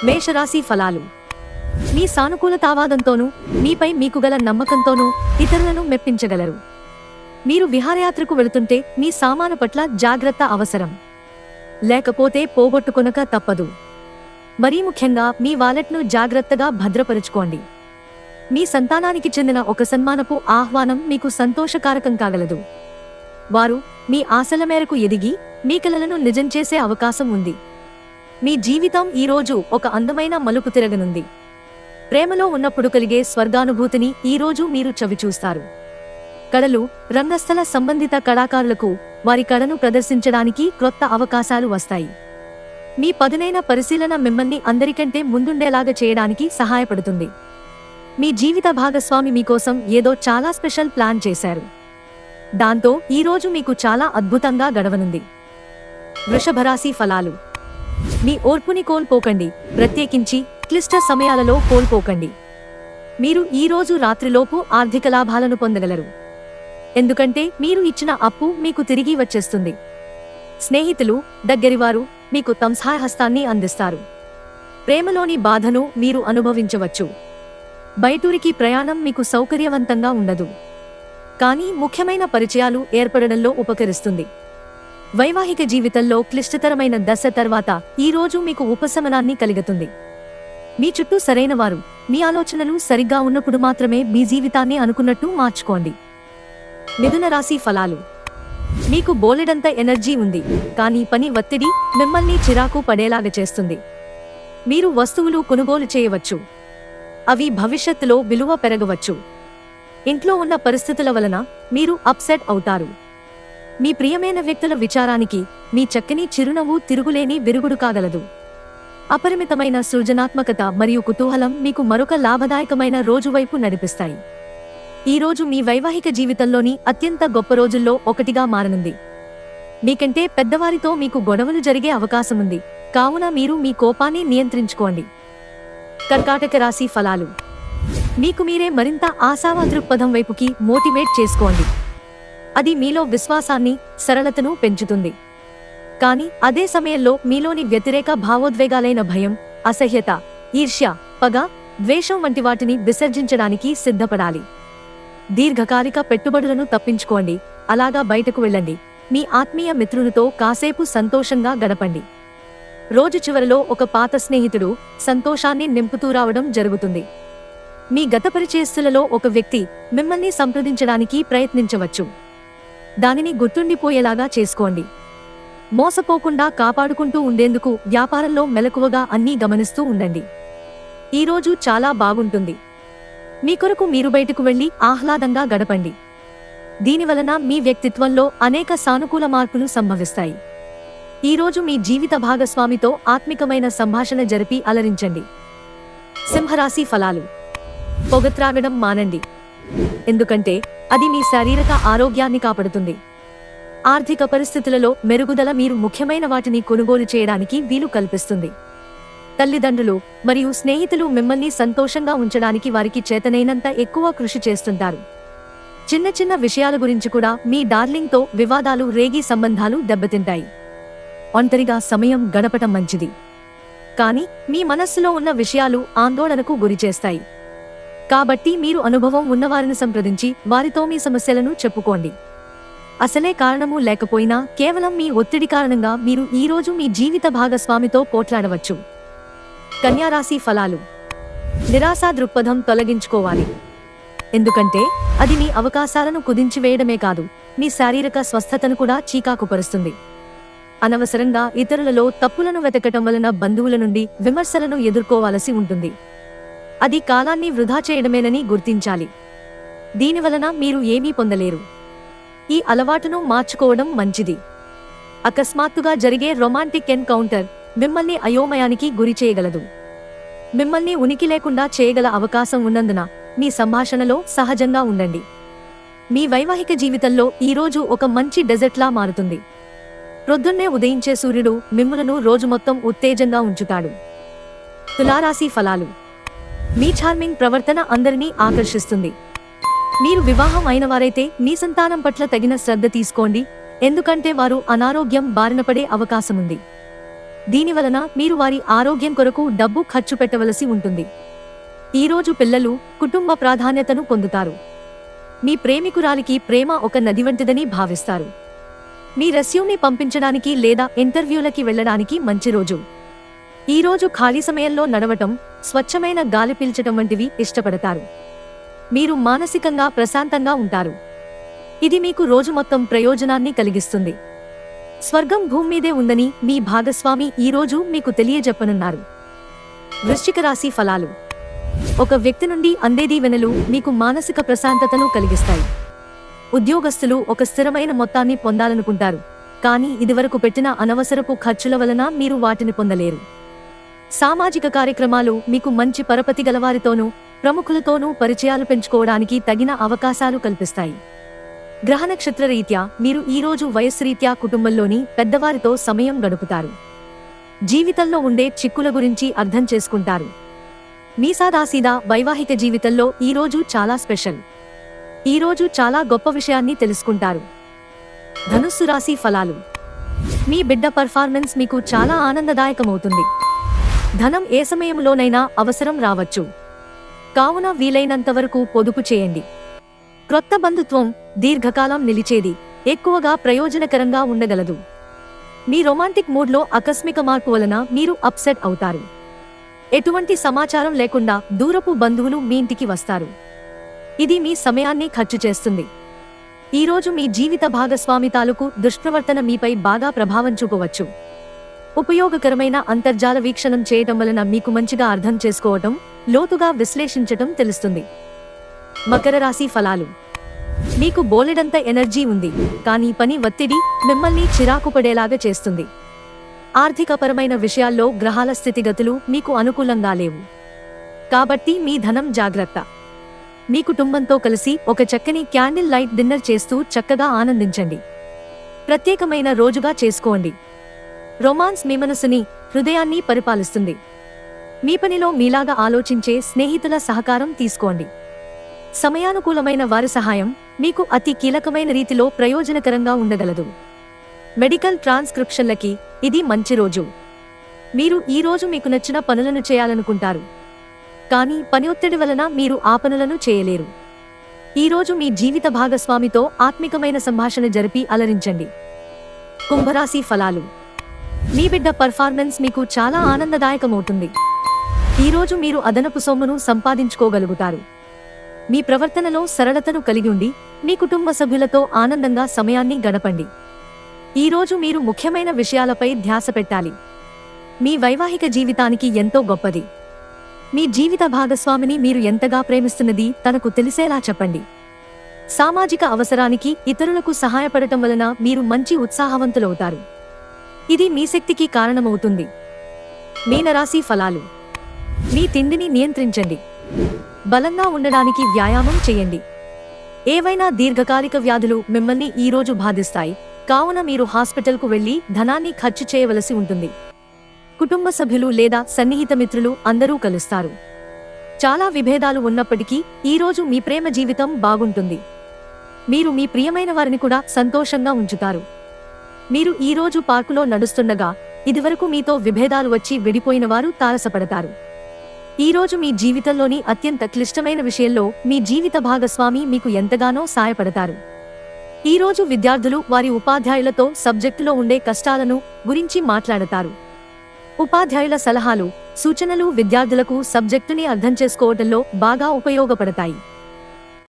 మేషరాశి ఫలాలు. మీ సానుకూలతావాదంతోనూ మీపై మీకు గల నమ్మకంతోనూ ఇతరులను మెప్పించగలరు. మీరు విహారయాత్రకు వెళుతుంటే మీ సామాను పట్ల జాగ్రత్త అవసరం. లేకపోతే పోగొట్టుకొనక తప్పదు. మరీ ముఖ్యంగా మీ వాలెట్ను జాగ్రత్తగా భద్రపరుచుకోండి. మీ సంతానానికి చెందిన ఒక సన్మానపు ఆహ్వానం మీకు సంతోషకారకం కాగలదు. వారు మీ ఆశల మేరకు ఎదిగి మీ కలలను నిజం చేసే అవకాశం ఉంది. మీ జీవితం ఈరోజు ఒక అందమైన మలుపు తిరగనుంది. ప్రేమలో ఉన్నప్పుడు కలిగే స్వర్గానుభూతిని ఈరోజు మీరు చవిచూస్తారు. కళలు, రంగస్థల సంబంధిత కళాకారులకు వారి కళను ప్రదర్శించడానికి క్రొత్త అవకాశాలు వస్తాయి. మీ పదునైన పరిశీలన మిమ్మల్ని అందరికంటే ముందుండేలాగా చేయడానికి సహాయపడుతుంది. మీ జీవిత భాగస్వామి మీకోసం ఏదో చాలా స్పెషల్ ప్లాన్ చేశారు. దాంతో ఈరోజు మీకు చాలా అద్భుతంగా గడవనుంది. వృషభరాశి ఫలాలు. మీ ఓర్పుని కోల్పోకండి, ప్రత్యేకించి క్లిష్ట సమయాలలో కోల్పోకండి. మీరు ఈరోజు రాత్రిలోపు ఆర్థిక లాభాలను పొందగలరు. ఎందుకంటే మీరు ఇచ్చిన అప్పు మీకు తిరిగి వచ్చేస్తుంది. స్నేహితులు, దగ్గరివారు మీకు తంసాయహస్తాన్ని అందిస్తారు. ప్రేమలోని బాధను మీరు అనుభవించవచ్చు. బయటూరికి ప్రయాణం మీకు సౌకర్యవంతంగా ఉండదు, కానీ ముఖ్యమైన పరిచయాలు ఏర్పడడంలో ఉపకరిస్తుంది. వైవాహిక జీవితంలో క్లిష్టతరమైన దశ తర్వాత ఈరోజు మీకు ఉపశమనాన్ని కలుగుతుంది. మీ చుట్టూ సరైన వారు, మీ ఆలోచనలు సరిగ్గా ఉన్నప్పుడు మాత్రమే మీ జీవితాన్ని అనుకున్నట్టు మార్చుకోండి. మిథున రాశి ఫలాలు. మీకు బోలెడంత ఎనర్జీ ఉంది, కానీ పని ఒత్తిడి మిమ్మల్ని చిరాకు పడేలాగా చేస్తుంది. మీరు వస్తువులు కొనుగోలు చేయవచ్చు, అవి భవిష్యత్తులో విలువ పెరగవచ్చు. ఇంట్లో ఉన్న పరిస్థితుల వలన మీరు అప్సెట్ అవుతారు. మీ ప్రియమైన వ్యక్తుల విచారానికి మీ చక్కని చిరునవ్వు తిరుగులేని విరుగుడు కాగలదు. అపరిమితమైన సృజనాత్మకత మరియు కుతూహలం మీకు మరొక లాభదాయకమైన రోజు వైపు నడిపిస్తాయి. ఈరోజు మీ వైవాహిక జీవితంలోని అత్యంత గొప్ప రోజుల్లో ఒకటిగా మారనుంది. మీకంటే పెద్దవారితో మీకు గొడవలు జరిగే అవకాశముంది, కావున మీరు మీ కోపాన్ని నియంత్రించుకోండి. కర్కాటక రాశి ఫలాలు. మీకు మీరే మరింత ఆశావాద దృక్పథం వైపుకి మోటివేట్ చేసుకోండి. అది మీలో విశ్వాసాన్ని, సరళతను పెంచుతుంది. కానీ అదే సమయంలో మీలోని వ్యతిరేక భావోద్వేగాలైన భయం, అసహ్యత, ఈర్ష్య, పగ, ద్వేషం వంటి వాటిని విసర్జించడానికి సిద్ధపడాలి. దీర్ఘకాలిక పెట్టుబడులను తప్పించుకోండి, అలాగా బయటకు వెళ్ళండి. మీ ఆత్మీయ మిత్రులతో కాసేపు సంతోషంగా గడపండి. రోజు చివరిలో ఒక పాత స్నేహితుడు సంతోషాన్ని నింపుతూ రావడం జరుగుతుంది. మీ గత పరిచయస్తులలో ఒక వ్యక్తి మిమ్మల్ని సంప్రదించడానికి ప్రయత్నించవచ్చు. దానిని గుర్తుండిపోయేలాగా చేసుకోండి. మోసపోకుండా కాపాడుకుంటూ ఉండేందుకు వ్యాపారంలో మెలకువగా అన్నీ గమనిస్తూ ఉండండి. ఈరోజు చాలా బాగుంటుంది. మీ కొరకు మీరు బయటకు వెళ్లి ఆహ్లాదంగా గడపండి. దీనివలన మీ వ్యక్తిత్వంలో అనేక సానుకూల మార్పులు సంభవిస్తాయి. ఈరోజు మీ జీవిత భాగస్వామితో ఆత్మికమైన సంభాషణ జరిపి అలరించండి. సింహరాశి ఫలాలు. పొగ త్రాగడం మానండి, ఎందుకంటే అది మీ శారీరక ఆరోగ్యాన్ని కాపాడుతుంది. ఆర్థిక పరిస్థితులలో మెరుగుదల మీరు ముఖ్యమైన వాటిని కొనుగోలు చేయడానికి వీలు కల్పిస్తుంది. తల్లిదండ్రులు మరియు స్నేహితులు మిమ్మల్ని సంతోషంగా ఉంచడానికి వారికి చేతనైనంత ఎక్కువ కృషి చేస్తుంటారు. చిన్న చిన్న విషయాల గురించి కూడా మీ డార్లింగ్తో వివాదాలు రేగి సంబంధాలు దెబ్బతింటాయి. ఒంటరిగా సమయం గడపటం మంచిది, కానీ మీ మనస్సులో ఉన్న విషయాలు ఆందోళనకు గురిచేస్తాయి. కాబట్టి మీరు అనుభవం ఉన్నవారిని సంప్రదించి వారితో మీ సమస్యలను చెప్పుకోండి. అసలే కారణము లేకపోయినా కేవలం మీ ఒత్తిడి కారణంగా మీరు ఈరోజు మీ జీవిత భాగస్వామితో పోట్లాడవచ్చు. కన్యారాశి ఫలాలు. నిరాశా దృక్పథం తొలగించుకోవాలి, ఎందుకంటే అది మీ అవకాశాలను కుదించివేయడమే కాదు, మీ శారీరక స్వస్థతను కూడా చీకాకుపరుస్తుంది. అనవసరంగా ఇతరులలో తప్పులను వెతకటం వలన బంధువుల నుండి విమర్శలను ఎదుర్కోవాల్సి ఉంటుంది. అది కాలాన్ని వృధా చేయడమేనని గుర్తించాలి. దీనివలన మీరు ఏమీ పొందలేరు. ఈ అలవాటును మార్చుకోవడం మంచిది. అకస్మాత్తుగా జరిగే రొమాంటిక్ ఎన్కౌంటర్ మిమ్మల్ని అయోమయానికి గురి చేయగలదు. మిమ్మల్ని ఉనికి లేకుండా చేయగల అవకాశం ఉన్నందున మీ సంభాషణలో సహజంగా ఉండండి. మీ వైవాహిక జీవితంలో ఈరోజు ఒక మంచి డెజర్ట్లా మారుతుంది. ప్రొద్దున్నే ఉదయించే సూర్యుడు మిమ్ములను రోజు మొత్తం ఉత్తేజంగా ఉంచుతాడు. తులారాశి ఫలాలు. మీ చార్మింగ్ ప్రవర్తన అందరినీ ఆకర్షిస్తుంది. మీరు వివాహం అయిన వారైతే మీ సంతానం పట్ల తగిన శ్రద్ధ తీసుకోండి, ఎందుకంటే వారు అనారోగ్యం బారిన పడే అవకాశముంది. దీనివలన మీరు వారి ఆరోగ్యం కొరకు డబ్బు ఖర్చు పెట్టవలసి ఉంటుంది. ఈరోజు పిల్లలు కుటుంబ ప్రాధాన్యతను పొందుతారు. మీ ప్రేమికురాలికి ప్రేమ ఒక నది వంటిదని భావిస్తారు. మీ రెస్యూమ్ని పంపించడానికి లేదా ఇంటర్వ్యూలకి వెళ్ళడానికి మంచి రోజు. ఈరోజు ఖాళీ సమయంలో నడవటం, స్వచ్ఛమైన గాలి పీల్చటం వంటివి ఇష్టపడతారు. మీరు మానసికంగా ప్రశాంతంగా ఉంటారు. ఇది మీకు రోజు మొత్తం ప్రయోజనాన్ని కలిగిస్తుంది. స్వర్గం భూమి మీదే ఉందని మీ భాగస్వామి ఈరోజు మీకు తెలియజెప్పనున్నారు. వృశ్చిక రాశి ఫలాలు. ఒక వ్యక్తి నుండి అందే దీవెనలు మీకు మానసిక ప్రశాంతతను కలిగిస్తాయి. ఉద్యోగస్తులు ఒక స్థిరమైన మొత్తాన్ని పొందాలనుకుంటారు, కానీ ఇదివరకు పెట్టిన అనవసరపు ఖర్చుల వలన మీరు వాటిని పొందలేరు. సామాజిక కార్యక్రమాలు మీకు మంచి పరపతి గలవారితోనూ ప్రముఖులతోనూ పరిచయాలు పెంచుకోవడానికి తగిన అవకాశాలు కల్పిస్తాయి. గ్రహ నక్షత్ర రీత్యా మీరు ఈరోజు వయస్సురీత్యా కుటుంబంలోని పెద్దవారితో సమయం గడుపుతారు. జీవితంలో ఉండే చిక్కుల గురించి అర్థం చేసుకుంటారు. మీ సాదాసీదా వైవాహిక జీవితంలో ఈరోజు చాలా స్పెషల్. ఈరోజు చాలా గొప్ప విషయాన్ని తెలుసుకుంటారు. ధనుస్సు రాశి ఫలాలు. మీ బిడ్డ పర్ఫార్మెన్స్ మీకు చాలా ఆనందదాయకమవుతుంది. ధనం ఏ సమయంలోనైనా అవసరం రావచ్చు, కావున వీలైనంతవరకు పొదుపు చేయండి. క్రొత్త బంధుత్వం దీర్ఘకాలం నిలిచేది, ఎక్కువగా ప్రయోజనకరంగా ఉండగలదు. మీ రొమాంటిక్ మూడ్లో ఆకస్మిక మార్పు వలన మీరు అప్సెట్ అవుతారు. ఎటువంటి సమాచారం లేకుండా దూరపు బంధువులు మీ ఇంటికి వస్తారు. ఇది మీ సమయాన్ని ఖర్చు చేస్తుంది. ఈరోజు మీ జీవిత భాగస్వామి తాలూకు దుష్ప్రవర్తన మీపై బాగా ప్రభావం చూపవచ్చు. ఉపయోగకరమైన అంతర్జాల వీక్షణం చేయటం వలన మీకు మంచిగా అర్థం చేసుకోవటం, లోతుగా విశ్లేషించటం తెలుస్తుంది. మకర రాశి ఫలాలు. మీకు బోలెడంత ఎనర్జీ ఉంది, కానీ పని ఒత్తిడి మిమ్మల్ని చిరాకు పడేలాగా చేస్తుంది. ఆర్థికపరమైన విషయాల్లో గ్రహాల స్థితిగతులు మీకు అనుకూలంగా లేవు, కాబట్టి మీ ధనం జాగ్రత్త. మీ కుటుంబంతో కలిసి ఒక చక్కని క్యాండిల్ లైట్ డిన్నర్ చేస్తూ చక్కగా ఆనందించండి. ప్రత్యేకమైన రోజుగా చేసుకోండి. రొమాన్స్ మీ మనసుని, హృదయాన్ని పరిపాలిస్తుంది. మీ పనిలో మీలాగా ఆలోచించే స్నేహితుల సహకారం తీసుకోండి. సమయానుకూలమైన వారి సహాయం మీకు అతి కీలకమైన రీతిలో ప్రయోజనకరంగా ఉండగలదు. మెడికల్ ట్రాన్స్క్రిప్షన్లకి ఇది మంచి రోజు. మీరు ఈరోజు మీకు నచ్చిన పనులను చేయాలనుకుంటారు, కానీ పని ఒత్తిడి వలన మీరు ఆ పనులను చేయలేరు. ఈరోజు మీ జీవిత భాగస్వామితో ఆత్మికమైన సంభాషణ జరిపి అలరించండి. కుంభరాశి ఫలాలు. మీ బిడ్డ పర్ఫార్మెన్స్ మీకు చాలా ఆనందదాయకమవుతుంది. ఈరోజు మీరు అదనపు సొమ్మును సంపాదించుకోగలుగుతారు. మీ ప్రవర్తనలో సరళతను కలిగి ఉండి మీ కుటుంబ సభ్యులతో ఆనందంగా సమయాన్ని గడపండి. ఈరోజు మీరు ముఖ్యమైన విషయాలపై ధ్యాస పెట్టాలి. మీ వైవాహిక జీవితానికి ఎంతో గొప్పది. మీ జీవిత భాగస్వామిని మీరు ఎంతగా ప్రేమిస్తున్నది తనకు తెలిసేలా చెప్పండి. సామాజిక అవసరానికి ఇతరులకు సహాయపడటం వలన మీరు మంచి ఉత్సాహవంతులవుతారు. ఇది మీ శక్తికి కారణమవుతుంది. మీనరాశి ఫలాలు. మీ తిండిని నియంత్రించండి. బలంగా ఉండడానికి వ్యాయామం చేయండి. ఏవైనా దీర్ఘకాలిక వ్యాధులు మిమ్మల్ని ఈరోజు బాధిస్తాయి, కావున మీరు హాస్పిటల్కు వెళ్లి ధనాన్ని ఖర్చు చేయవలసి ఉంటుంది. కుటుంబ సభ్యులు లేదా సన్నిహిత మిత్రులు అందరూ కలుస్తారు. చాలా విభేదాలు ఉన్నప్పటికీ ఈరోజు మీ ప్రేమ జీవితం బాగుంటుంది. మీరు మీ ప్రియమైన వారిని కూడా సంతోషంగా ఉంచుతారు. మీరు ఈరోజు పార్కులో నడుస్తుండగా ఇదివరకు మీతో విభేదాలు వచ్చి విడిపోయిన వారు తారసపడతారు. ఈరోజు మీ జీవితంలోని అత్యంత క్లిష్టమైన విషయంలో మీ జీవిత భాగస్వామి మీకు ఎంతగానో సాయపడతారు. ఈరోజు విద్యార్థులు వారి ఉపాధ్యాయులతో సబ్జెక్టులో ఉండే కష్టాలను గురించి మాట్లాడతారు. ఉపాధ్యాయుల సలహాలు, సూచనలు విద్యార్థులకు సబ్జెక్టుని అర్థం చేసుకోవడంలో బాగా ఉపయోగపడతాయి.